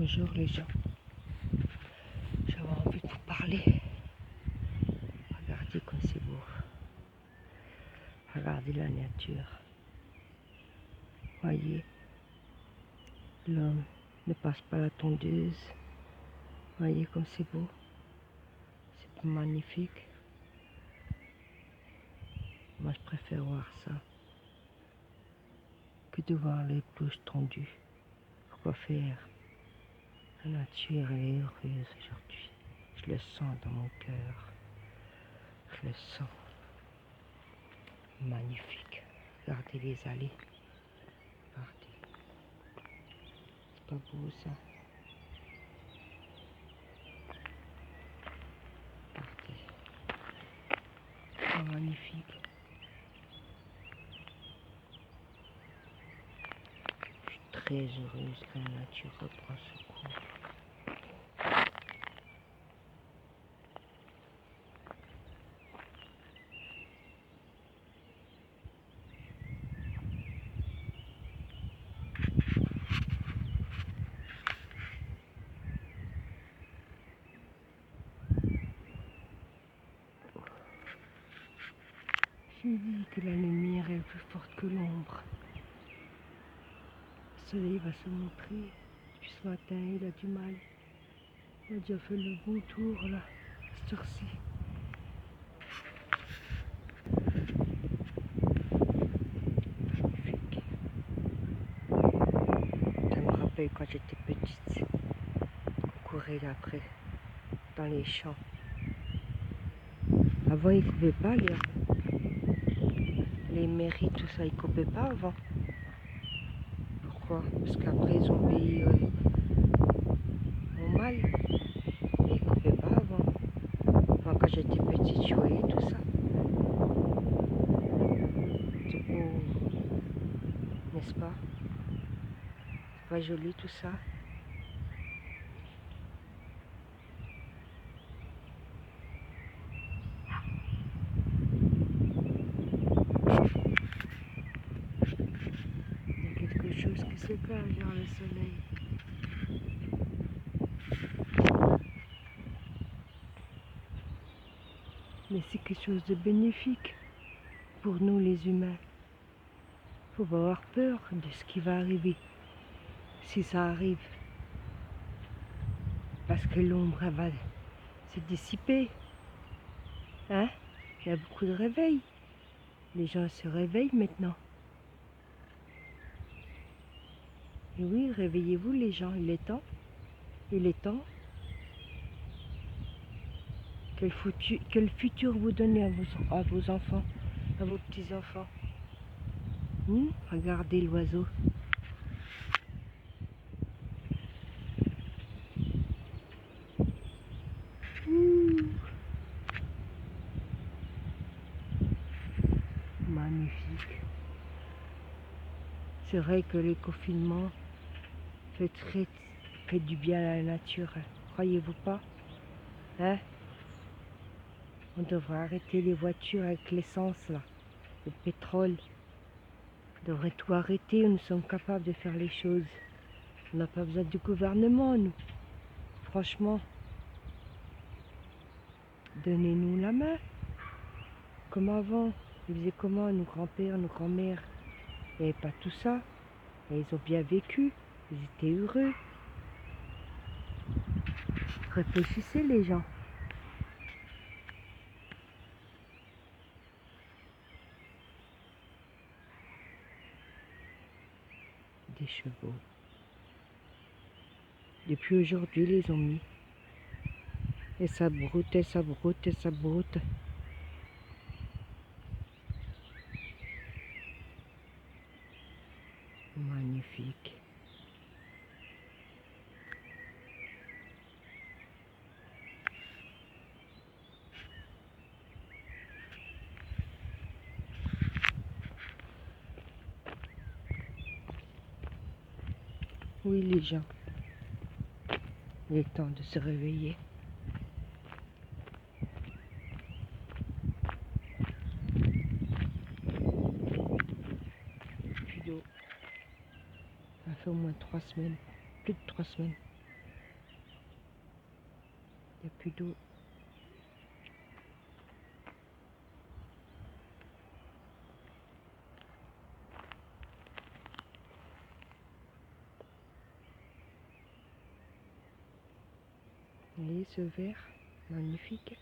Bonjour les gens, j'avais envie de vous parler. Regardez comme c'est beau. Regardez la nature. Voyez, l'homme ne passe pas la tondeuse. Voyez comme c'est beau. C'est magnifique. Moi je préfère voir ça que de voir les pelouses tondues. Pourquoi faire? La nature elle est heureuse aujourd'hui. Je le sens dans mon cœur. Je le sens. Magnifique. Regardez les allées. Regardez. C'est pas beau ça? Regardez. C'est magnifique. Je suis très heureuse que la nature reprend ce cours. J'ai dit que la lumière est plus forte que l'ombre. Le soleil va se montrer. Depuis ce matin, il a du mal. Il a déjà fait le bon tour là, cette heure-ci. Magnifique. Ça me rappelle quand j'étais petite. On courait après, dans les champs. Avant, ils ne coupaient pas les mairies, tout ça, ils ne coupaient pas avant. Pourquoi? Parce qu'après, ils ont obéi au mal. Mais ils ne coupaient pas avant. Moi, quand j'étais petite, je voyais tout ça. C'est beau, n'est-ce pas? C'est pas joli tout ça? Il y a quelque chose qui se cache dans le soleil. Mais c'est quelque chose de bénéfique pour nous les humains. Il faut pas avoir peur de ce qui va arriver, si ça arrive. Parce que l'ombre va se dissiper. Hein? Il y a beaucoup de réveils. Les gens se réveillent maintenant. Et oui, réveillez-vous les gens, il est temps. Il est temps. Quel futur vous donnez à vos enfants, à vos petits-enfants? Regardez l'oiseau. Magnifique. C'est vrai que le confinement fait du bien à la nature. Croyez-vous pas? Hein? On devrait arrêter les voitures avec l'essence là, le pétrole. On devrait tout arrêter, nous sommes capables de faire les choses. On n'a pas besoin du gouvernement, nous. Franchement, donnez-nous la main. Comme avant, ils faisaient comment, nos grands-pères, nos grands-mères? Il n'y avait pas tout ça. Et ils ont bien vécu, ils étaient heureux. Réfléchissez les gens. Des chevaux. Depuis aujourd'hui, ils les ont mis. Et ça broute, et ça broute, et ça broute. Magnifique. Oui les gens, il est temps de se réveiller. Plus d'eau. Ça fait au moins 3 semaines, plus de 3 semaines. Il n'y a plus d'eau. Vous voyez ce verre magnifique.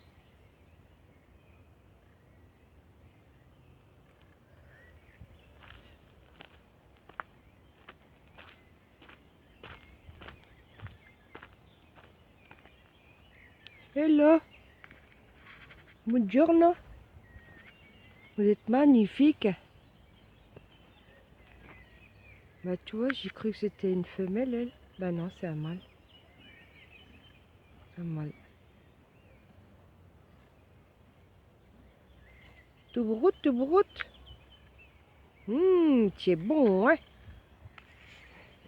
Hello, buongiorno. Vous êtes magnifique. Bah tu vois, j'ai cru que c'était une femelle, elle. Bah non, c'est un mâle. Un mâle. Tout broute, tout broute. Tu es bon, hein?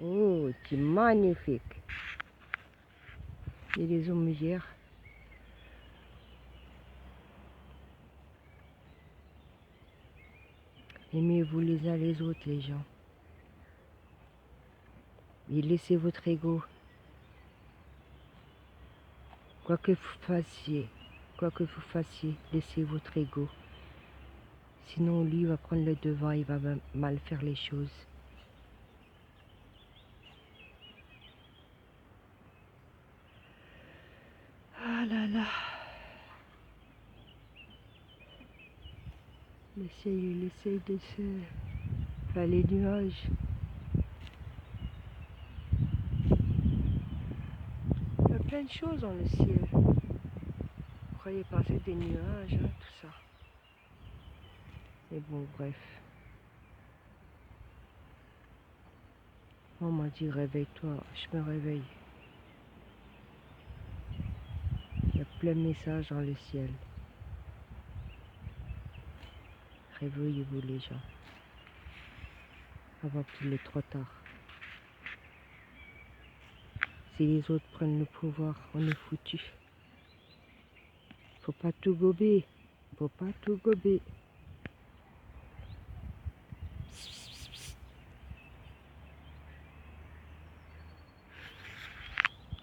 Oh, tu es magnifique. Et les aumônières. Aimez-vous les uns les autres, les gens. Et laissez votre ego. Quoi que vous fassiez, laissez votre ego. Sinon, lui va prendre le devant, il va mal faire les choses. Ah là là. Laissez de se... Enfin, les nuages. Il y a plein de choses dans le ciel. Vous croyez passer des nuages, hein, tout ça. Mais bon, bref. On m'a dit réveille-toi, je me réveille. Il y a plein de messages dans le ciel. Réveillez-vous les gens. Avant qu'il est trop tard. Si les autres prennent le pouvoir, on est foutu. Faut pas tout gober. Faut pas tout gober.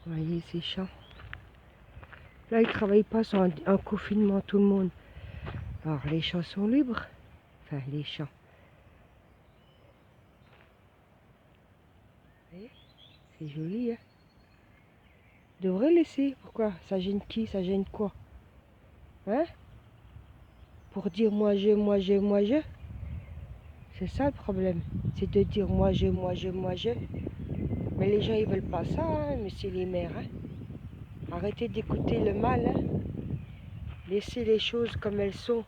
Voyez ces champs. Là, ils travaillent pas, sont en confinement, tout le monde. Alors, les champs sont libres. Enfin, les champs. Vous voyez, c'est joli, hein. Devrait laisser. Pourquoi? Ça gêne qui? Ça gêne quoi? Hein? Pour dire moi je, moi je, moi je. C'est ça le problème. C'est de dire moi je, moi je, moi je. Mais les gens ils veulent pas ça, hein, monsieur les maires. Hein. Arrêtez d'écouter le mal. Hein. Laissez les choses comme elles sont.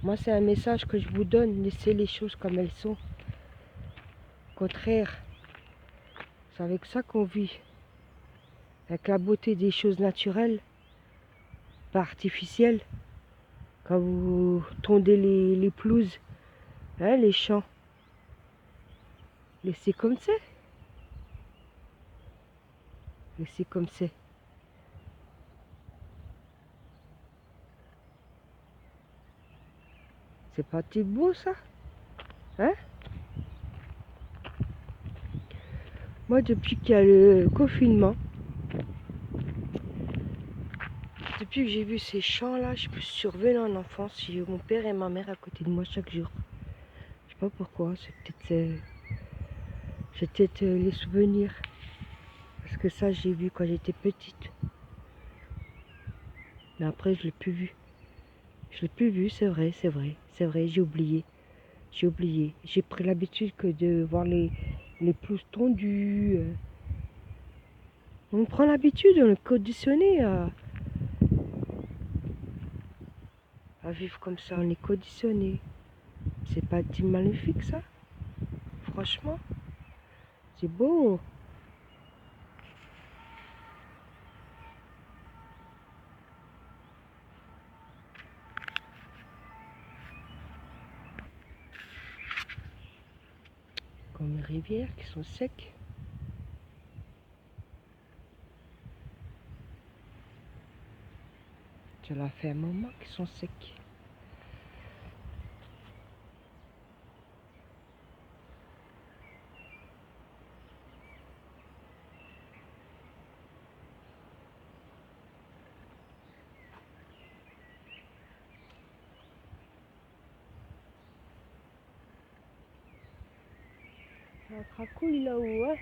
Moi c'est un message que je vous donne. Laissez les choses comme elles sont. Au contraire, c'est avec ça qu'on vit. Avec la beauté des choses naturelles, pas artificielles. Quand vous tondez les pelouses, hein, les champs. Laissez comme c'est. Laissez comme c'est. C'est pas beau ça? Hein? Moi depuis qu'il y a le confinement, depuis que j'ai vu ces champs là, je me suis survenue en enfance. J'ai eu mon père et ma mère à côté de moi chaque jour. Je sais pas pourquoi, c'est peut-être les souvenirs. Parce que ça j'ai vu quand j'étais petite. Mais après je l'ai plus vu. Je l'ai plus vu, c'est vrai, c'est vrai, c'est vrai, j'ai oublié. J'ai oublié. J'ai pris l'habitude que de voir les pelouses tondues. On prend l'habitude, on est conditionné à vivre comme ça, on est conditionné. C'est pas dit magnifique ça? Franchement, c'est beau. Comme les rivières qui sont secs. Cela fait un moment qu'ils sont secs. Ça cracouille là-haut, hein.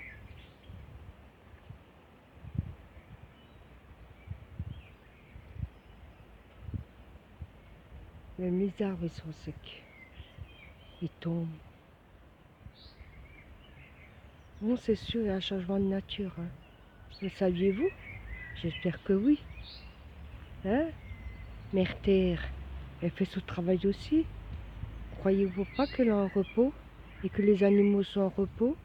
Même les arbres, ils sont secs. Ils tombent. Bon, c'est sûr, il y a un changement de nature, hein. Le saviez-vous? J'espère que oui. Hein? Mère Terre, elle fait son travail aussi. Croyez-vous pas qu'elle est en repos et que les animaux sont en repos?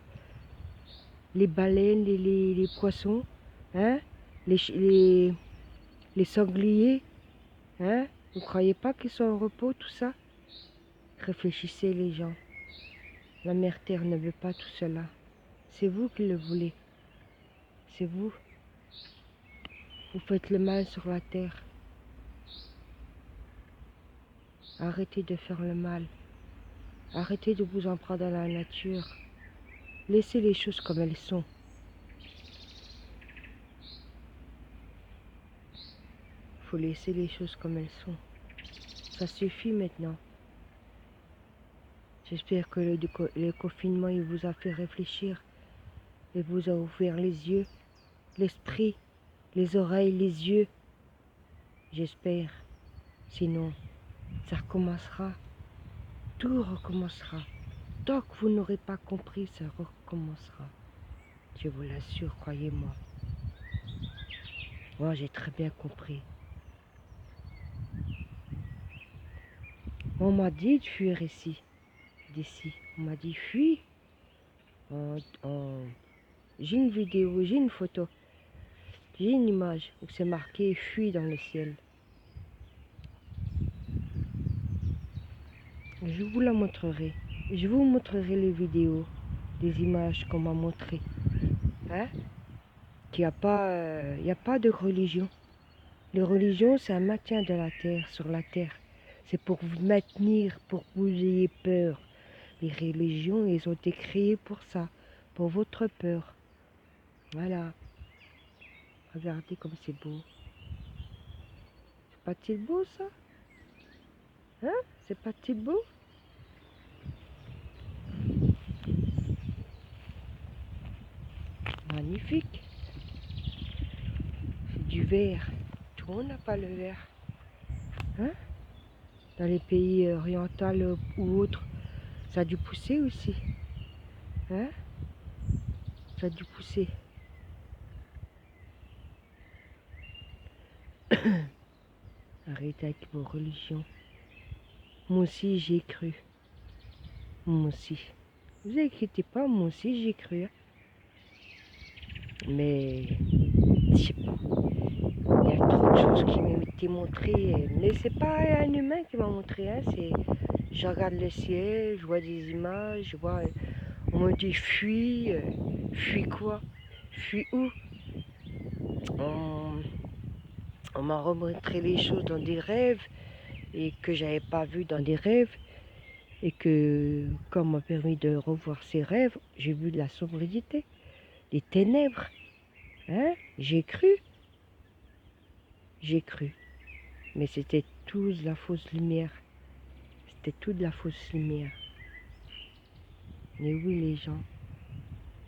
Les baleines, les poissons, hein? Les sangliers, hein? Vous croyez pas qu'ils sont en repos, tout ça? Réfléchissez les gens. La Mère Terre ne veut pas tout cela. C'est vous qui le voulez. C'est vous. Vous faites le mal sur la terre. Arrêtez de faire le mal. Arrêtez de vous en prendre à la nature. Laissez les choses comme elles sont. Faut laisser les choses comme elles sont. Ça suffit maintenant. J'espère que le confinement il vous a fait réfléchir. Il vous a ouvert les yeux, l'esprit, les oreilles, les yeux. J'espère. Sinon, ça recommencera. Tout recommencera. Tant que vous n'aurez pas compris, ça recommencera. Je vous l'assure, croyez-moi. Moi, j'ai très bien compris. On m'a dit de fuir d'ici. On m'a dit fuis. J'ai une vidéo, j'ai une photo, j'ai une image où c'est marqué fuis dans le ciel. Je vous la montrerai. Je vous montrerai les vidéos, les images qu'on m'a montrées. Hein? Qu'il n'y a pas de religion. La religion, c'est un maintien de la terre, sur la terre. C'est pour vous maintenir, pour que vous ayez peur. Les religions, elles ont été créées pour ça, pour votre peur. Voilà. Regardez comme c'est beau. C'est pas-t-il beau ça? Hein? C'est pas-t-il beau? Magnifique. C'est du vert. Tout le monde n'a pas le vert. Hein? Dans les pays orientaux ou autres, ça a dû pousser aussi. Hein? Ça a dû pousser. Arrêtez avec vos religions. Moi aussi, j'y ai cru. Moi aussi. Vous inquiétez pas, moi aussi, j'y ai cru. Hein. Mais, je sais pas. Il y a trop de choses qui m'ont été montrées. Mais c'est pas un humain qui m'a montré. Hein. Je regarde le ciel, je vois des images, je vois... On me dit fuis. Fuis quoi? Fuis où? On m'a remontré les choses dans des rêves et que j'avais pas vu dans des rêves. Et que, quand on m'a permis de revoir ces rêves, j'ai vu de la sobriété, des ténèbres. Hein? J'ai cru. J'ai cru. Mais c'était tout de la fausse lumière. C'était tout de la fausse lumière. Mais oui, les gens,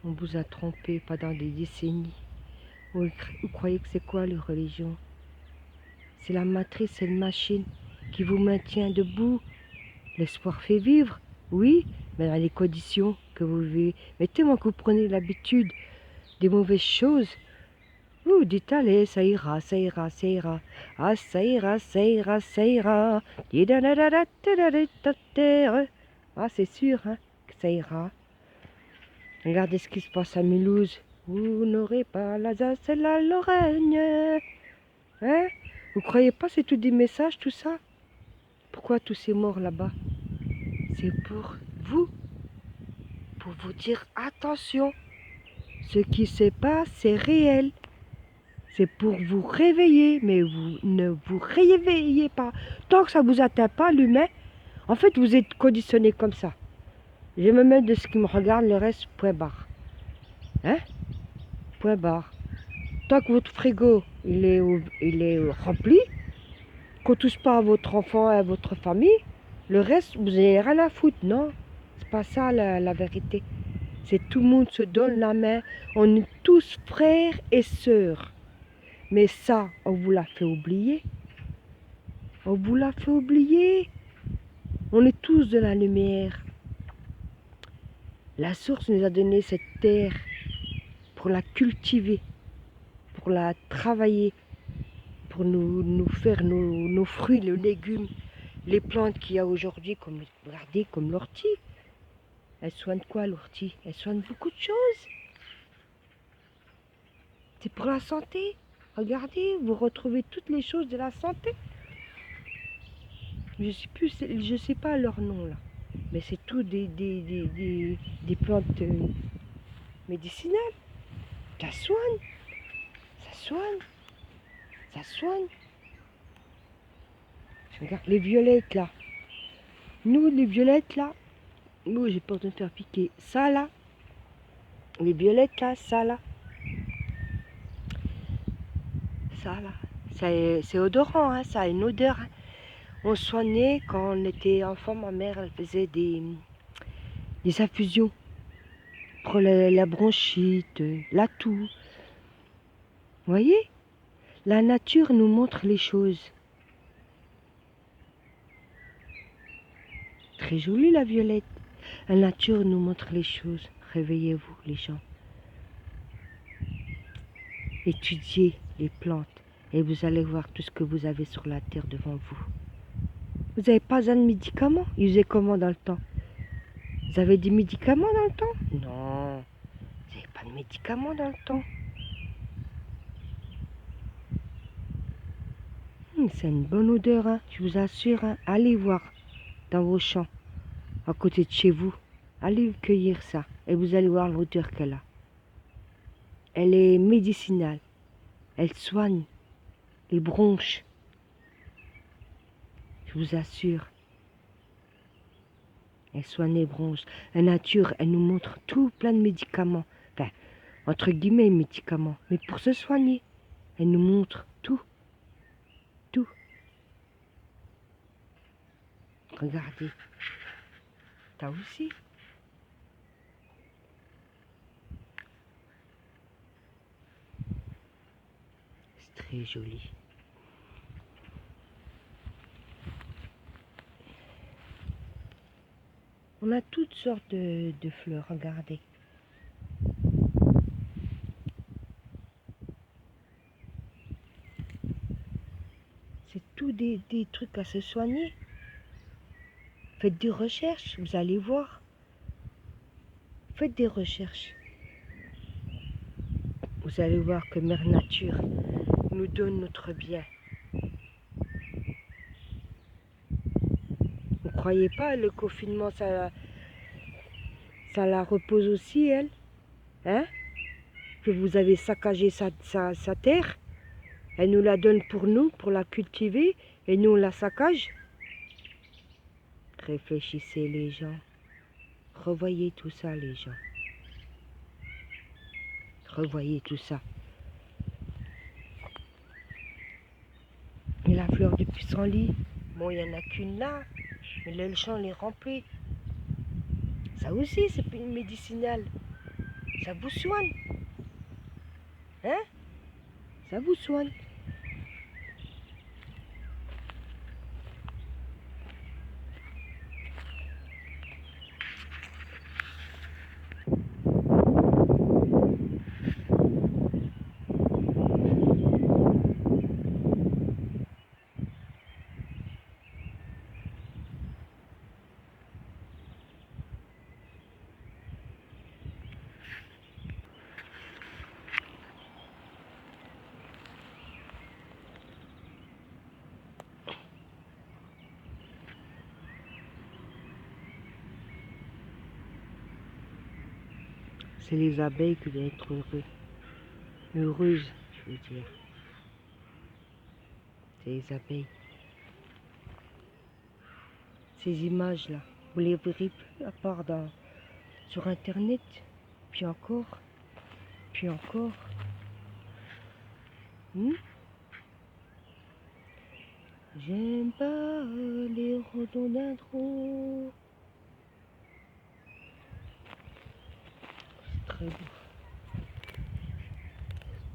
on vous a trompé pendant des décennies. Vous croyez que c'est quoi, les religions? C'est la matrice, c'est une machine qui vous maintient debout. L'espoir fait vivre, oui, mais dans les conditions que vous vivez. Mais tellement que vous prenez l'habitude des mauvaises choses, vous dites allez, ça ira, ça ira, ça ira. Ah, ça ira, ça ira, ça ira. Ah, c'est sûr hein, que ça ira. Regardez ce qui se passe à Mulhouse. Vous n'aurez pas l'Alsace et la Lorraine. Hein? Vous croyez pas c'est tout des messages, tout ça? Pourquoi tous ces morts là-bas? C'est pour vous dire attention. Ce qui se passe, c'est réel. C'est pour vous réveiller, mais vous ne vous réveillez pas. Tant que ça ne vous atteint pas, l'humain, en fait, vous êtes conditionné comme ça. Je me mets de ce qui me regarde, le reste, point barre. Hein? Point barre. Tant que votre frigo, il est rempli, qu'on ne touche pas à votre enfant et à votre famille, le reste, vous n'avez rien à foutre. Non, c'est pas ça la vérité. C'est tout le monde se donne la main. On est tous frères et sœurs. Mais ça, on vous l'a fait oublier. On vous l'a fait oublier. On est tous de la lumière. La source nous a donné cette terre pour la cultiver, pour la travailler, pour nous faire nos fruits, nos légumes, les plantes qu'il y a aujourd'hui, comme, regardez, comme l'ortie. Elle soigne quoi l'ortie? Elle soigne beaucoup de choses. C'est pour la santé. Regardez, vous retrouvez toutes les choses de la santé. Je sais pas leur nom là, mais c'est tout des plantes médicinales. Ça soigne, ça soigne, ça soigne. Regarde les violettes là. Nous, les violettes là, nous, j'ai peur de me faire piquer. Ça là, les violettes là, ça là, ça là. C'est odorant, hein, ça a une odeur. Hein. On soignait quand on était enfant, ma mère, elle faisait des infusions pour la bronchite, la toux. Vous voyez? La nature nous montre les choses. Très jolie la violette. La nature nous montre les choses. Réveillez-vous les gens. Étudiez les plantes et vous allez voir tout ce que vous avez sur la terre devant vous. Vous n'avez pas un médicament? Ils faisaient comment dans le temps? Vous avez des médicaments dans le temps? Non, vous n'avez pas de médicaments dans le temps. C'est une bonne odeur, hein, je vous assure. Hein. Allez voir dans vos champs, à côté de chez vous. Allez cueillir ça et vous allez voir l'odeur qu'elle a. Elle est médicinale. Elle soigne les bronches. Je vous assure. Elle soigne les bronches. La nature, elle nous montre tout plein de médicaments. Enfin, entre guillemets, médicaments. Mais pour se soigner, elle nous montre tout. Tout. Regardez. T'as aussi. C'est très joli. On a toutes sortes de fleurs, regardez. C'est tout des trucs à se soigner. Faites des recherches, vous allez voir. Faites des recherches. Vous allez voir que Mère Nature nous donne notre bien. Vous croyez pas, le confinement, ça la repose aussi, elle? Hein? Que vous avez saccagé sa terre. Elle nous la donne pour nous, pour la cultiver, et nous on la saccage. Réfléchissez les gens. Revoyez tout ça les gens. Revoyez tout ça. Et la fleur du pissenlit, bon il n'y en a qu'une là, mais le champ est rempli. Ça aussi c'est une médicinale. Ça vous soigne. Hein? Ça vous soigne. C'est les abeilles qui doivent être heureux. Heureuses, je veux dire. C'est les abeilles. Ces images-là, vous les verrez plus à part sur Internet. Puis encore. Puis encore. J'aime pas les rhododendrons. très beau.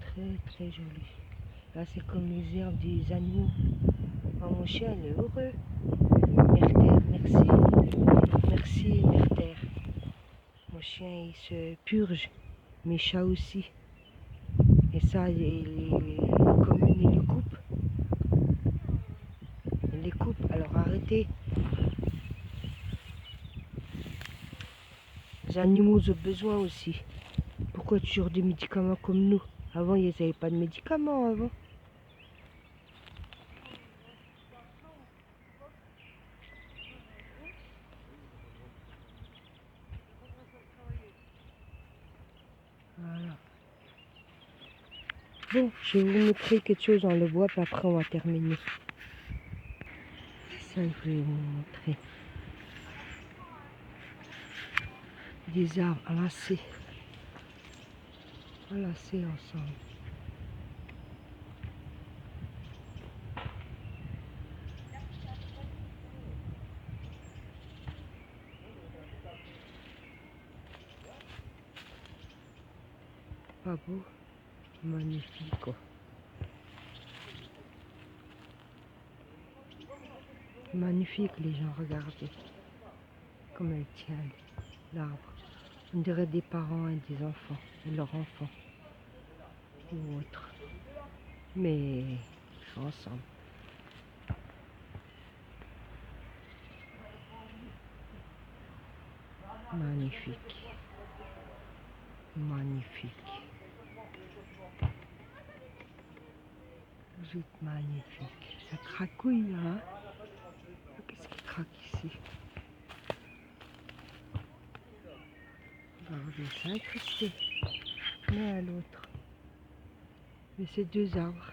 Très très joli. Là c'est comme les herbes des animaux. Oh, mon chien il est heureux. Mère merci. Merci Mère Terre. Mon chien il se purge. Mes chats aussi. Et ça, les communes ils les coupent. Ils les coupent. Alors arrêtez. Les animaux ont besoin aussi. Pourquoi toujours des médicaments comme nous? Avant, ils n'avaient pas de médicaments avant. Voilà. Bon, je vais vous montrer quelque chose dans le bois, puis après on va terminer. C'est ça que je voulais vous montrer. Des arbres enlacés. Enlacés ensemble. Pas beau? Magnifique quoi. Magnifique les gens, regardez. Comme elle tient l'arbre. On dirait des parents et des enfants, ou leurs enfants, ou autres. Mais ils sont ensemble. Magnifique. Magnifique. Juste magnifique. Ça cracouille là, hein? Qu'est-ce qui craque ici? Regardez, c'est incrusté. L'un à l'autre. Mais c'est deux arbres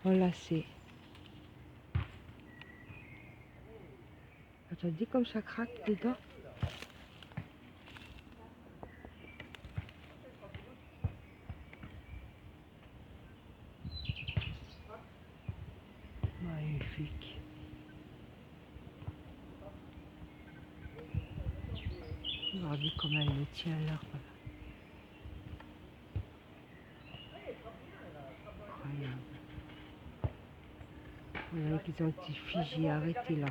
enlacés. Attendez comme ça craque dedans. Magnifique. Regardez comment elle le tient l'arbre. Incroyable. Vous voyez qu'ils ont été figés, arrêtez là.